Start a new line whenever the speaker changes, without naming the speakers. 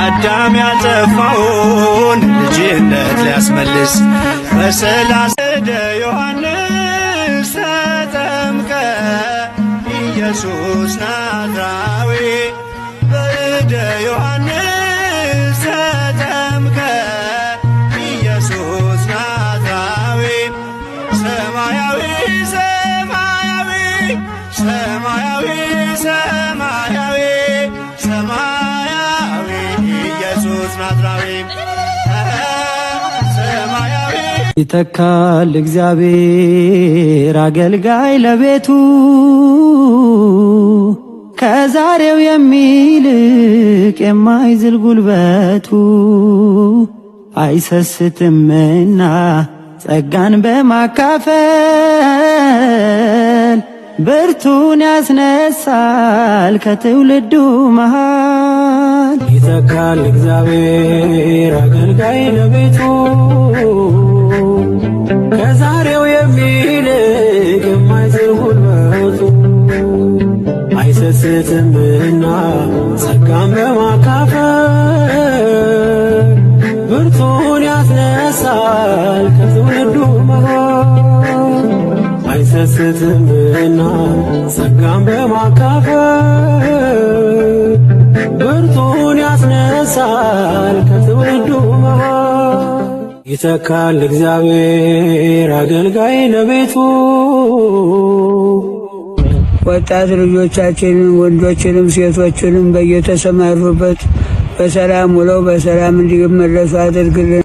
አዳም ያጠፋውን ልጅነት ሊያስመልስ በሰላሳ ዮሐንስ ተጠምቀ ኢየሱስ ናዝራዊ በእደ ዮሐንስ ተጠምቀ ኢየሱስ ናዝራዊ ሰማያዊ ሰማያዊ ሰማያዊ ሰማያዊ ሰማያዊ ኢየሱስ ናዝራዊ ሰማያዊ ይተካል እግዚአብሔር አገልጋይ ለቤቱ ከዛሬው የሚልቅ የማይዝል ጉልበቱ አይሰስትምና ጸጋን በማካፈል ብርቱን ያስነሳል ከትውልዱ መሃል። ይተካል እግዚአብሔር አገልጋይ ለቤቱ ከዛሬው የሚልቅ የማይዝል ጉልበቱ አይሰስትምና ጸጋን በማካፈል ብርቱን ያስነሳል ከትውልዱ መሃል። አይሰስትምና ጸጋን በማካፈል ብርቱን ያስነሳል ከትውልዱ መሃል። ይተካል እግዚአብሔር አገልጋይ ለቤቱ ወጣት ልጆቻችንን ወንዶችንም ሴቶችንም በየተሰማሩበት በሰላም ውለው በሰላም እንዲመለሱ አድርግልን።